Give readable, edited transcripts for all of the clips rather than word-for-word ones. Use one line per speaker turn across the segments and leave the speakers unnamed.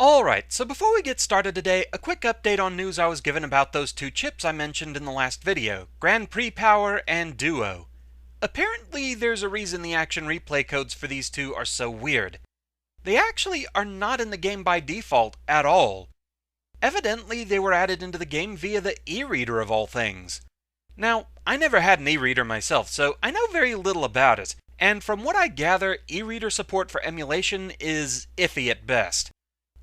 Alright, so before we get started today, a quick update on news I was given about those two chips I mentioned in the last video, Grand Prix Power and Duo. Apparently, there's a reason the action replay codes for these two are so weird. They actually are not in the game by default at all. Evidently, they were added into the game via the e-reader of all things. Now, I never had an e-reader myself, so I know very little about it, and from what I gather, e-reader support for emulation is iffy at best.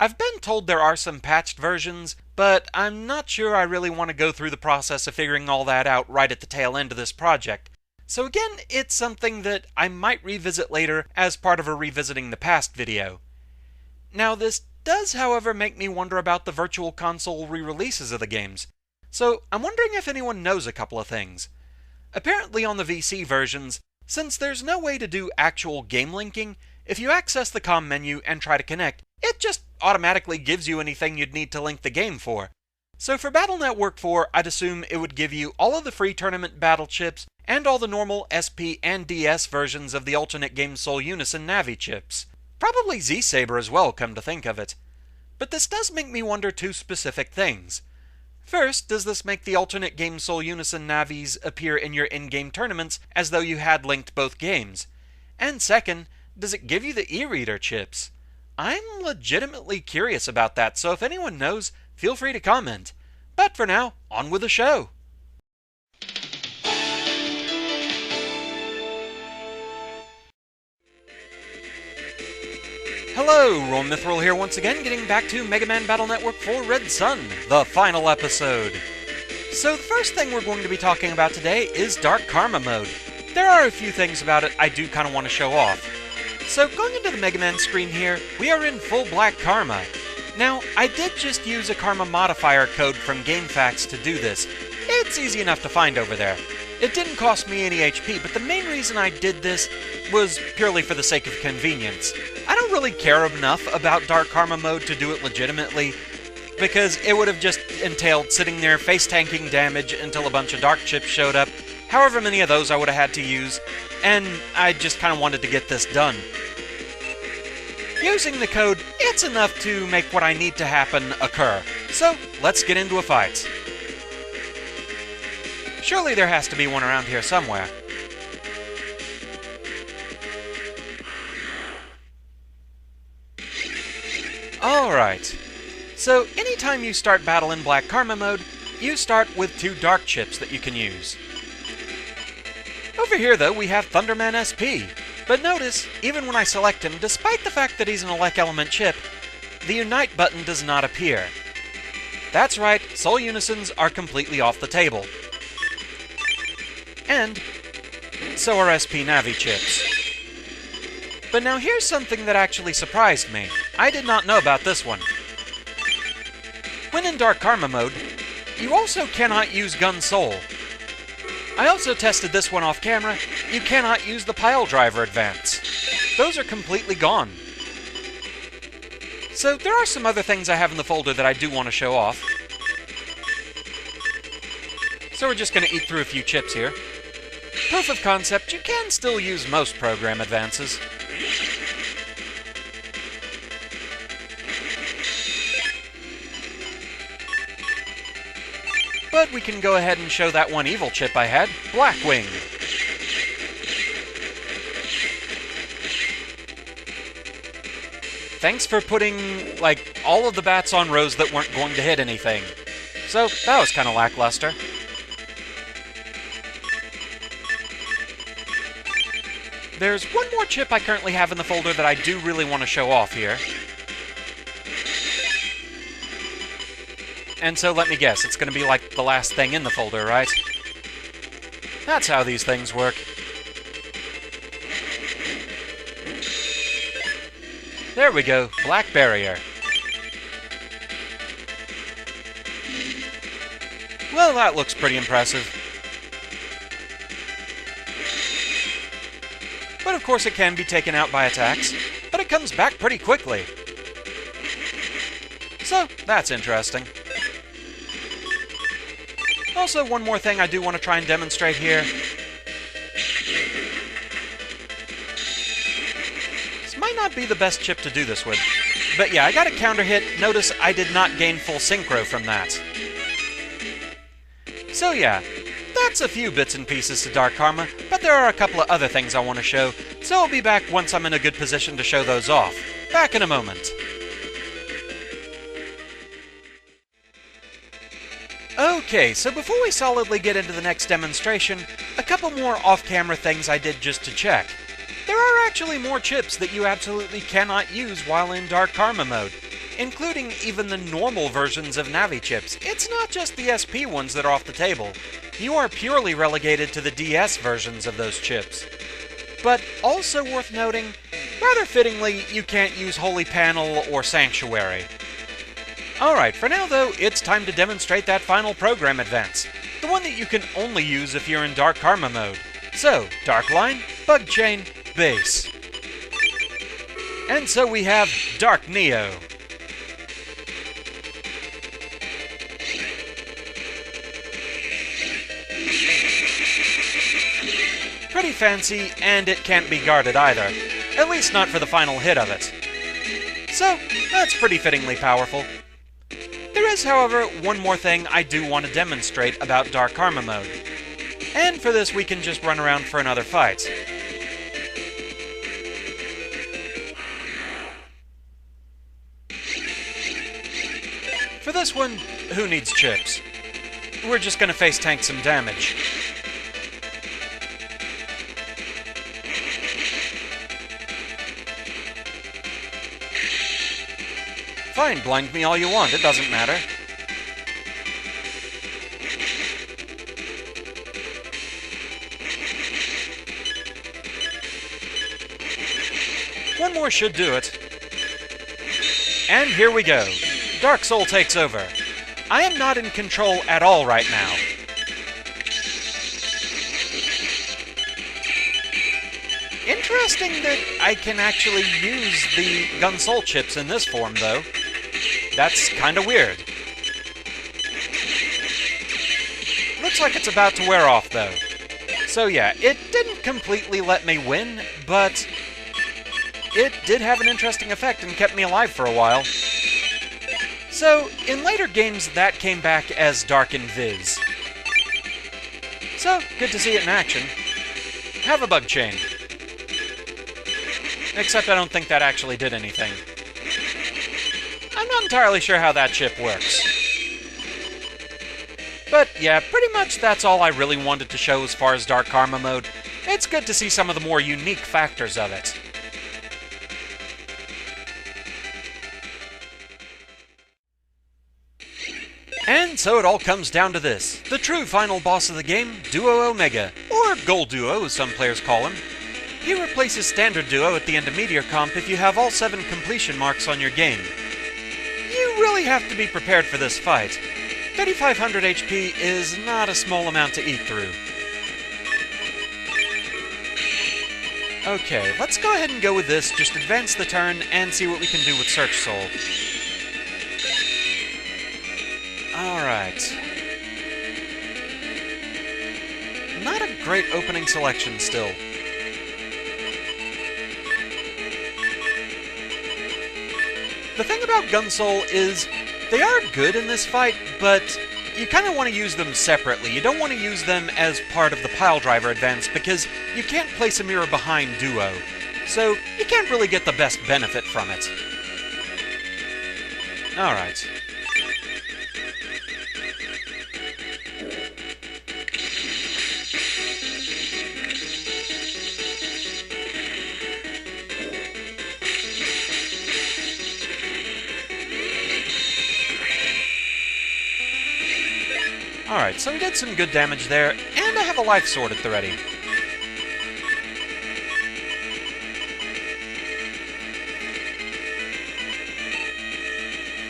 I've been told there are some patched versions, but I'm not sure I really want to go through the process of figuring all that out right at the tail end of this project. So again, it's something that I might revisit later as part of a Revisiting the Past video. Now this does, however, make me wonder about the Virtual Console re-releases of the games. So I'm wondering if anyone knows a couple of things. Apparently on the VC versions, since there's no way to do actual game linking, if you access the COM menu and try to connect, it just automatically gives you anything you'd need to link the game for. So for Battle Network 4, I'd assume it would give you all of the free tournament battle chips, and all the normal SP and DS versions of the alternate game Soul Unison Navi chips. Probably Z-Saber as well, come to think of it. But this does make me wonder two specific things. First, does this make the alternate game Soul Unison Navis appear in your in-game tournaments as though you had linked both games? And second, does it give you the e-reader chips? I'm legitimately curious about that, so if anyone knows, feel free to comment. But for now, on with the show! Hello, Roll Mithril here once again, getting back to Megaman Battle Network for Red Sun, the final episode. So the first thing we're going to be talking about today is Dark Karma mode. There are a few things about it I do kind of want to show off. So going into the Mega Man screen here, we are in full black Karma. Now, I did just use a Karma modifier code from GameFAQs to do this. It's easy enough to find over there. It didn't cost me any HP, but the main reason I did this was purely for the sake of convenience. I don't really care enough about Dark Karma mode to do it legitimately, because it would have just entailed sitting there face-tanking damage until a bunch of dark chips showed up, however many of those I would have had to use, and I just kind of wanted to get this done. Using the code, it's enough to make what I need to happen occur. So, let's get into a fight. Surely there has to be one around here somewhere. Alright. So, anytime you start battle in Black Karma mode, you start with two dark chips that you can use. Over here, though, we have Thunderman SP. But notice, even when I select him, despite the fact that he's an Elec Element chip, the Unite button does not appear. That's right, Soul Unisons are completely off the table. And so are SP Navi chips. But now here's something that actually surprised me. I did not know about this one. When in Dark Karma mode, you also cannot use Gun Soul. I also tested this one off camera. You cannot use the Pile Driver Advance. Those are completely gone. So there are some other things I have in the folder that I do want to show off. So we're just going to eat through a few chips here. Proof of concept, you can still use most program advances. But we can go ahead and show that one evil chip I had, Blackwing. Thanks for putting, like, all of the bats on rows that weren't going to hit anything. So, that was kind of lackluster. There's one more chip I currently have in the folder that I do really want to show off here. And so let me guess, it's going to be like the last thing in the folder, right? That's how these things work. There we go, Black Barrier. Well, that looks pretty impressive. But of course it can be taken out by attacks, but it comes back pretty quickly. So, that's interesting. Also, one more thing I do want to try and demonstrate here. This might not be the best chip to do this with. But yeah, I got a counter hit. Notice I did not gain full synchro from that. So yeah, that's a few bits and pieces to Dark Karma, but there are a couple of other things I want to show, so I'll be back once I'm in a good position to show those off. Back in a moment. Okay, so before we solidly get into the next demonstration, a couple more off-camera things I did just to check. There are actually more chips that you absolutely cannot use while in Dark Karma mode, including even the normal versions of Navi chips. It's not just the SP ones that are off the table. You are purely relegated to the DS versions of those chips. But also worth noting, rather fittingly, you can't use Holy Panel or Sanctuary. Alright, for now though, it's time to demonstrate that final program advance, the one that you can only use if you're in Dark Karma mode. So, Dark Line, Bug Chain, Base. And so we have Dark Neo. Pretty fancy, and it can't be guarded either. At least not for the final hit of it. So, that's pretty fittingly powerful. There is, however, one more thing I do want to demonstrate about Dark Karma mode. And for this we can just run around for another fight. For this one, who needs chips? We're just gonna face tank some damage. Fine, blind me all you want, it doesn't matter. One more should do it. And here we go. Dark Soul takes over. I am not in control at all right now. Interesting that I can actually use the Gun Soul chips in this form, though. That's kinda weird. Looks like it's about to wear off, though. So yeah, it didn't completely let me win, but it did have an interesting effect and kept me alive for a while. So, in later games, that came back as Dark Invis. So, good to see it in action. Have a Bug Chain. Except I don't think that actually did anything. I'm not entirely sure how that chip works. But yeah, pretty much that's all I really wanted to show as far as Dark Karma mode. It's good to see some of the more unique factors of it. And so it all comes down to this. The true final boss of the game, Duo Omega, or Gold Duo as some players call him. He replaces Standard Duo at the end of Meteor Comp if you have all 7 completion marks on your game. You really have to be prepared for this fight. 3500 HP is not a small amount to eat through. Okay, let's go ahead and go with this, just advance the turn and see what we can do with Search Soul. Alright. Not a great opening selection still. The thing about Gun Soul is, they are good in this fight, but you kind of want to use them separately. You don't want to use them as part of the pile driver advance, because you can't place a mirror behind Duo, so you can't really get the best benefit from it. Alright. Alright, so we did some good damage there, and I have a life sword at the ready.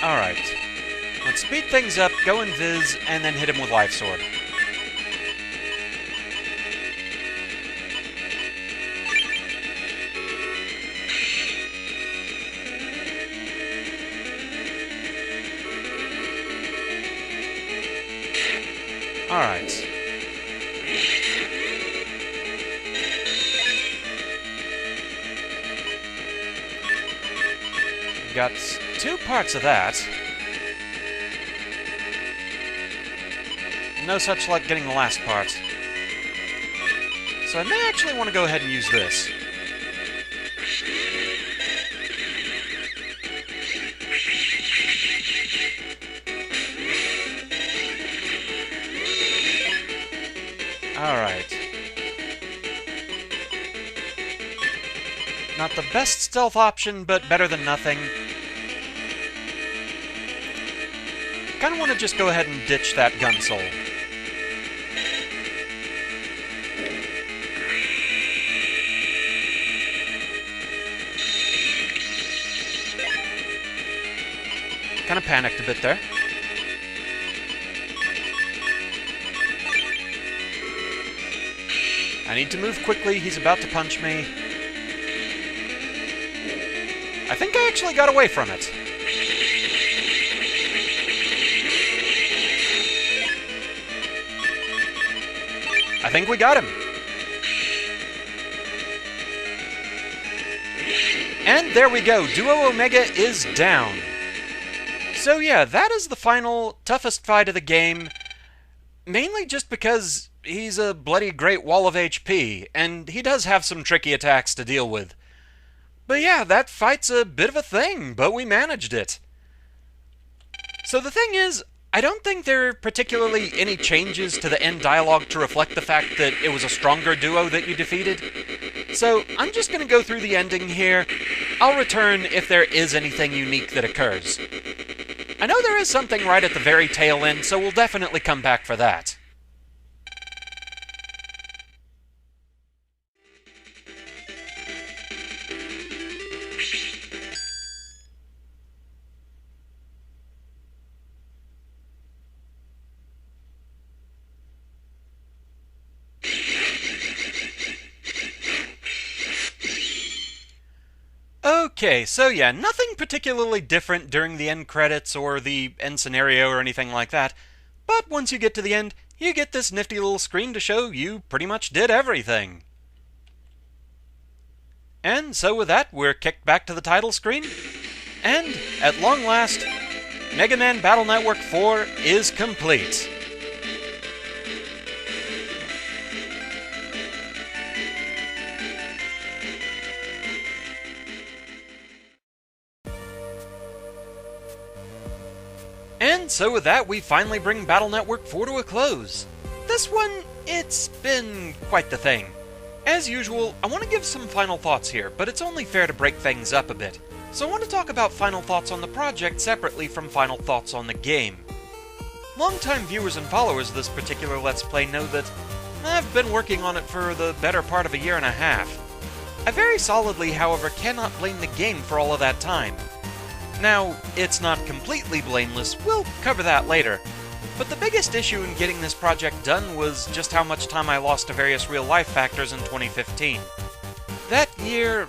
Alright. Let's speed things up, go invis, and then hit him with life sword. Alright. got 2 parts of that. No such luck getting the last part. So I may actually want to go ahead and use this. Alright. Not the best stealth option, but better than nothing. Kinda want to just go ahead and ditch that gun soul. Kinda panicked a bit there. I need to move quickly, he's about to punch me. I think I actually got away from it. I think we got him. And there we go, Duo Omega is down. So yeah, that is the final, toughest fight of the game. Mainly just because he's a bloody great wall of HP, and he does have some tricky attacks to deal with. But yeah, that fight's a bit of a thing, but we managed it. So the thing is, I don't think there are particularly any changes to the end dialogue to reflect the fact that it was a stronger duo that you defeated. So I'm just going to go through the ending here. I'll return if there is anything unique that occurs. I know there is something right at the very tail end, so we'll definitely come back for that. Okay, so yeah, nothing particularly different during the end credits or the end scenario or anything like that, but once you get to the end, you get this nifty little screen to show you pretty much did everything. And so with that, we're kicked back to the title screen, and at long last, Megaman Battle Network 4 is complete. And so with that, we finally bring Battle Network 4 to a close. This one, it's been quite the thing. As usual, I want to give some final thoughts here, but it's only fair to break things up a bit. So I want to talk about final thoughts on the project separately from final thoughts on the game. Longtime viewers and followers of this particular Let's Play know that I've been working on it for the better part of a year and a half. I very solidly, however, cannot blame the game for all of that time. Now, it's not completely blameless, we'll cover that later, but the biggest issue in getting this project done was just how much time I lost to various real-life factors in 2015. That year,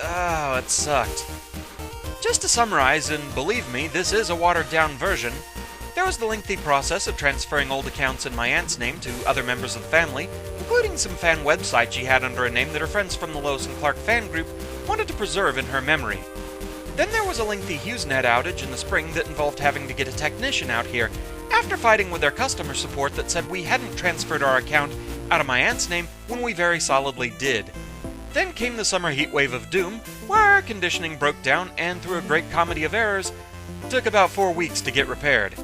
it sucked. Just to summarize, and believe me, this is a watered-down version, there was the lengthy process of transferring old accounts in my aunt's name to other members of the family, including some fan websites she had under a name that her friends from the Lois and Clark fan group wanted to preserve in her memory. Then there was a lengthy HughesNet outage in the spring that involved having to get a technician out here, after fighting with their customer support that said we hadn't transferred our account out of my aunt's name when we very solidly did. Then came the summer heatwave of doom, where our conditioning broke down and through a great comedy of errors, took about 4 weeks to get repaired.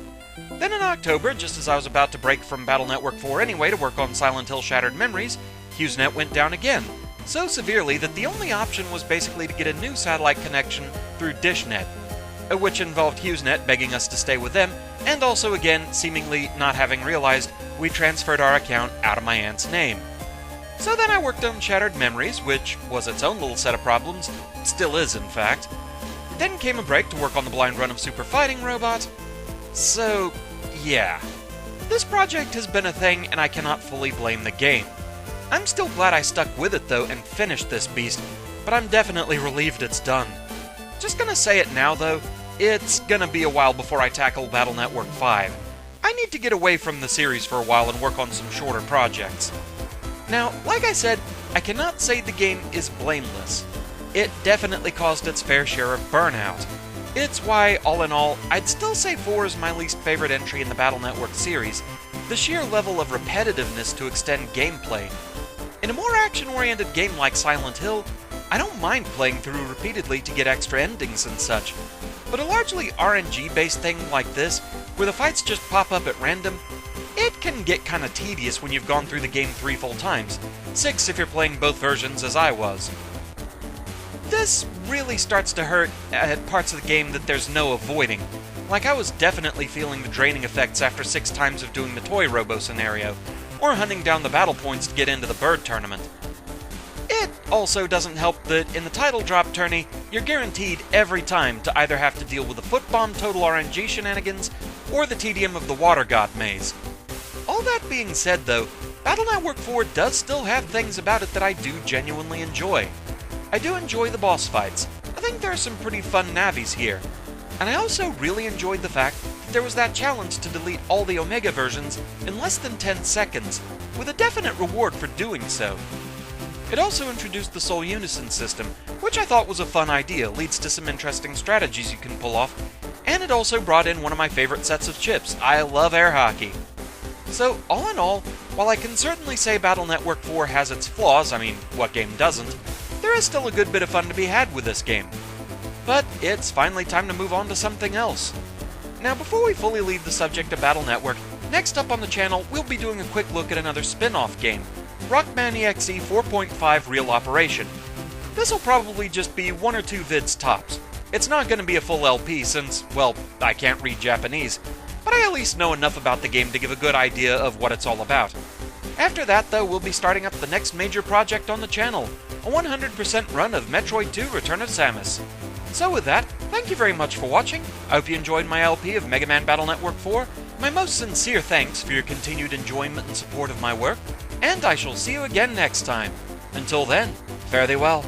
Then in October, just as I was about to break from Battle Network 4 anyway to work on Silent Hill Shattered Memories, HughesNet went down again, so severely that the only option was basically to get a new satellite connection through DishNet, which involved HughesNet begging us to stay with them, and also again, seemingly not having realized we transferred our account out of my aunt's name. So then I worked on Shattered Memories, which was its own little set of problems, still is in fact. Then came a break to work on the blind run of Super Fighting Robot. So, yeah. This project has been a thing, and I cannot fully blame the game. I'm still glad I stuck with it though and finished this beast, but I'm definitely relieved it's done. Just gonna say it now though, it's gonna be a while before I tackle Battle Network 5. I need to get away from the series for a while and work on some shorter projects. Now, like I said, I cannot say the game is blameless. It definitely caused its fair share of burnout. It's why, all in all, I'd still say 4 is my least favorite entry in the Battle Network series, the sheer level of repetitiveness to extend gameplay. In a more action-oriented game like Silent Hill, I don't mind playing through repeatedly to get extra endings and such, but a largely RNG-based thing like this, where the fights just pop up at random, it can get kinda tedious when you've gone through the game 3 full times, 6 if you're playing both versions as I was. This really starts to hurt at parts of the game that there's no avoiding. Like, I was definitely feeling the draining effects after 6 times of doing the Toy Robo scenario, or hunting down the battle points to get into the bird tournament. It also doesn't help that in the title drop tourney, you're guaranteed every time to either have to deal with the foot bomb total RNG shenanigans, or the tedium of the Water God maze. All that being said though, Battle Network 4 does still have things about it that I do genuinely enjoy. I do enjoy the boss fights. I think there are some pretty fun navis here. And I also really enjoyed the fact that there was that challenge to delete all the Omega versions in less than 10 seconds, with a definite reward for doing so. It also introduced the Soul Unison system, which I thought was a fun idea, leads to some interesting strategies you can pull off, and it also brought in one of my favorite sets of chips. I love air hockey. So, all in all, while I can certainly say Battle Network 4 has its flaws, I mean, what game doesn't, there is still a good bit of fun to be had with this game. But it's finally time to move on to something else. Now, before we fully leave the subject of Battle Network, next up on the channel, we'll be doing a quick look at another spin-off game, Rockman EXE 4.5 Real Operation. This'll probably just be 1 or 2 vids tops. It's not going to be a full LP since, well, I can't read Japanese, but I at least know enough about the game to give a good idea of what it's all about. After that, though, we'll be starting up the next major project on the channel, a 100% run of Metroid 2 Return of Samus. So with that, thank you very much for watching. I hope you enjoyed my LP of Megaman Battle Network 4. My most sincere thanks for your continued enjoyment and support of my work, and I shall see you again next time. Until then, fare thee well.